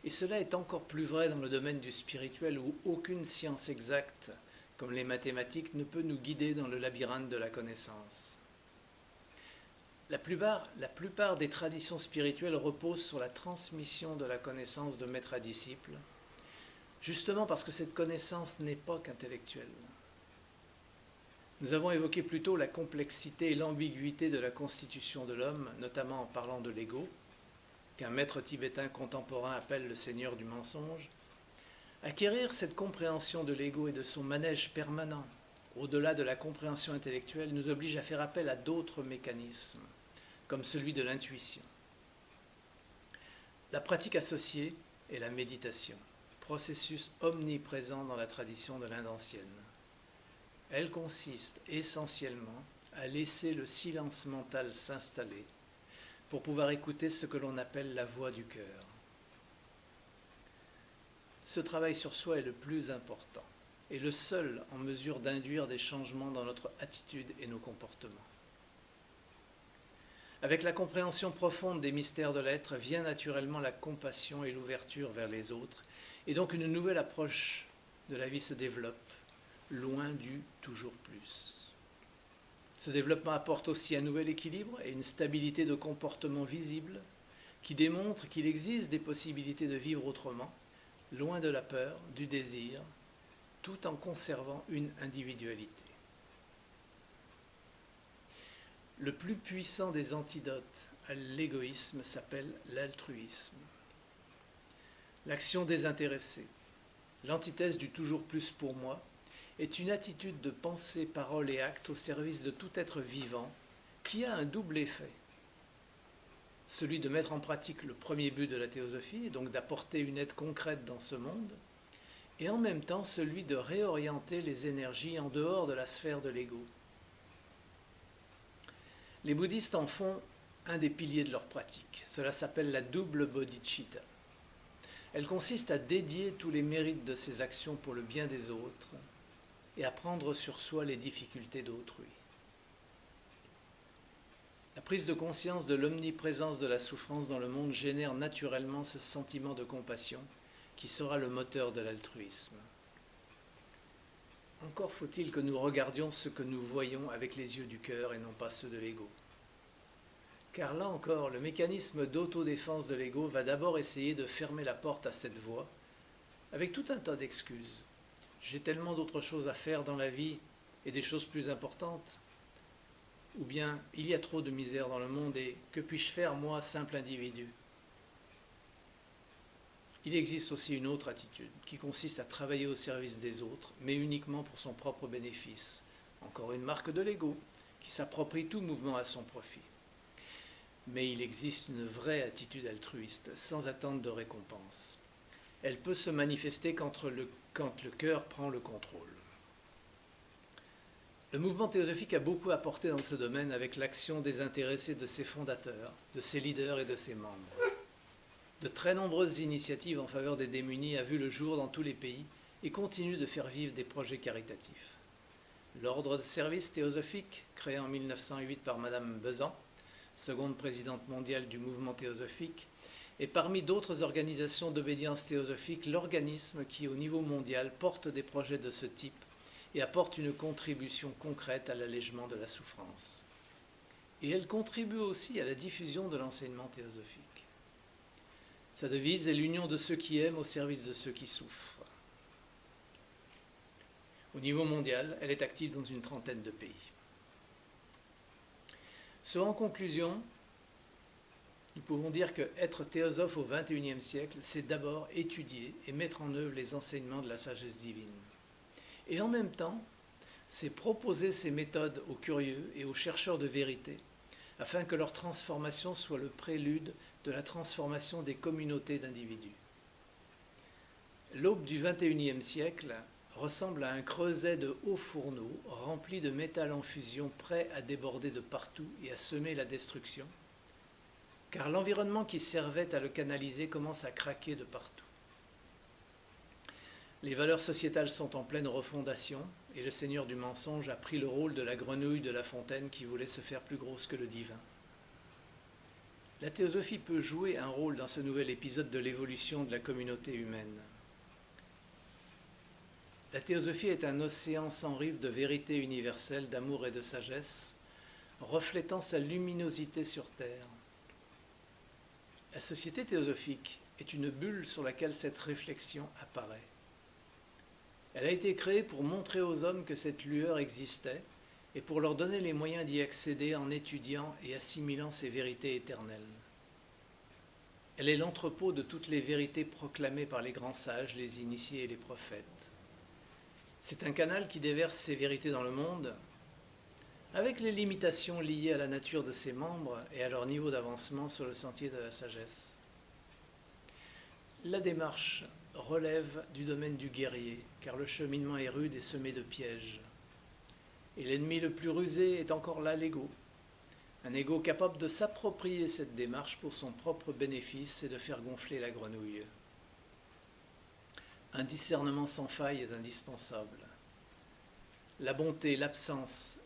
Et cela est encore plus vrai dans le domaine du spirituel où aucune science exacte, comme les mathématiques, ne peut nous guider dans le labyrinthe de la connaissance. La plupart des traditions spirituelles reposent sur la transmission de la connaissance de maître à disciple, justement parce que cette connaissance n'est pas qu'intellectuelle. Nous avons évoqué plus tôt la complexité et l'ambiguïté de la constitution de l'homme, notamment en parlant de l'ego, qu'un maître tibétain contemporain appelle le seigneur du mensonge. Acquérir cette compréhension de l'ego et de son manège permanent, au-delà de la compréhension intellectuelle, nous oblige à faire appel à d'autres mécanismes, comme celui de l'intuition. La pratique associée est la méditation, processus omniprésent dans la tradition de l'Inde ancienne. Elle consiste essentiellement à laisser le silence mental s'installer pour pouvoir écouter ce que l'on appelle la voix du cœur. Ce travail sur soi est le plus important et le seul en mesure d'induire des changements dans notre attitude et nos comportements. Avec la compréhension profonde des mystères de l'être vient naturellement la compassion et l'ouverture vers les autres, et donc une nouvelle approche de la vie se développe, loin du toujours plus. Ce développement apporte aussi un nouvel équilibre et une stabilité de comportement visible qui démontre qu'il existe des possibilités de vivre autrement, loin de la peur, du désir, tout en conservant une individualité. Le plus puissant des antidotes à l'égoïsme s'appelle l'altruisme. L'action désintéressée, l'antithèse du toujours plus pour moi, est une attitude de pensée, parole et acte au service de tout être vivant qui a un double effet. Celui de mettre en pratique le premier but de la théosophie, et donc d'apporter une aide concrète dans ce monde, et en même temps celui de réorienter les énergies en dehors de la sphère de l'ego. Les bouddhistes en font un des piliers de leur pratique. Cela s'appelle la double bodhicitta. Elle consiste à dédier tous les mérites de ses actions pour le bien des autres et à prendre sur soi les difficultés d'autrui. La prise de conscience de l'omniprésence de la souffrance dans le monde génère naturellement ce sentiment de compassion qui sera le moteur de l'altruisme. Encore faut-il que nous regardions ce que nous voyons avec les yeux du cœur et non pas ceux de l'ego. Car là encore, le mécanisme d'autodéfense de l'ego va d'abord essayer de fermer la porte à cette voie, avec tout un tas d'excuses. J'ai tellement d'autres choses à faire dans la vie et des choses plus importantes. Ou bien, il y a trop de misère dans le monde et que puis-je faire, moi, simple individu ? Il existe aussi une autre attitude qui consiste à travailler au service des autres, mais uniquement pour son propre bénéfice. Encore une marque de l'ego qui s'approprie tout mouvement à son profit. Mais il existe une vraie attitude altruiste, sans attente de récompense. Elle peut se manifester quand le cœur prend le contrôle. Le mouvement théosophique a beaucoup apporté dans ce domaine avec l'action désintéressée de ses fondateurs, de ses leaders et de ses membres. De très nombreuses initiatives en faveur des démunis ont vu le jour dans tous les pays et continuent de faire vivre des projets caritatifs. L'Ordre de service théosophique, créé en 1908 par Madame Besan, seconde présidente mondiale du mouvement théosophique, est parmi d'autres organisations d'obédience théosophique l'organisme qui, au niveau mondial, porte des projets de ce type et apporte une contribution concrète à l'allègement de la souffrance. Et elle contribue aussi à la diffusion de l'enseignement théosophique. Sa devise est l'union de ceux qui aiment au service de ceux qui souffrent. Au niveau mondial, elle est active dans une trentaine de pays. En conclusion, nous pouvons dire que être théosophe au XXIe siècle, c'est d'abord étudier et mettre en œuvre les enseignements de la sagesse divine. Et en même temps, c'est proposer ces méthodes aux curieux et aux chercheurs de vérité, afin que leur transformation soit le prélude de la transformation des communautés d'individus. L'aube du XXIe siècle ressemble à un creuset de hauts fourneaux remplis de métal en fusion prêt à déborder de partout et à semer la destruction, car l'environnement qui servait à le canaliser commence à craquer de partout. Les valeurs sociétales sont en pleine refondation et le seigneur du mensonge a pris le rôle de la grenouille de la fontaine qui voulait se faire plus grosse que le divin. La théosophie peut jouer un rôle dans ce nouvel épisode de l'évolution de la communauté humaine. La théosophie est un océan sans rive de vérité universelle, d'amour et de sagesse, reflétant sa luminosité sur terre. La société théosophique est une bulle sur laquelle cette réflexion apparaît. Elle a été créée pour montrer aux hommes que cette lueur existait et pour leur donner les moyens d'y accéder en étudiant et assimilant ces vérités éternelles. Elle est l'entrepôt de toutes les vérités proclamées par les grands sages, les initiés et les prophètes. C'est un canal qui déverse ces vérités dans le monde, avec les limitations liées à la nature de ses membres et à leur niveau d'avancement sur le sentier de la sagesse. La démarche relève du domaine du guerrier, car le cheminement est rude et semé de pièges. Et l'ennemi le plus rusé est encore là, l'ego. Un ego capable de s'approprier cette démarche pour son propre bénéfice et de faire gonfler la grenouille. Un discernement sans faille est indispensable. La bonté, l'absence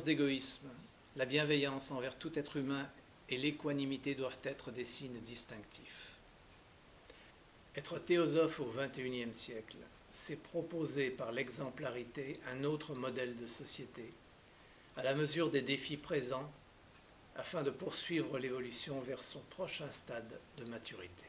d'égoïsme, la bienveillance envers tout être humain et l'équanimité doivent être des signes distinctifs. Être théosophe au XXIe siècle, c'est proposer par l'exemplarité un autre modèle de société, à la mesure des défis présents, afin de poursuivre l'évolution vers son prochain stade de maturité.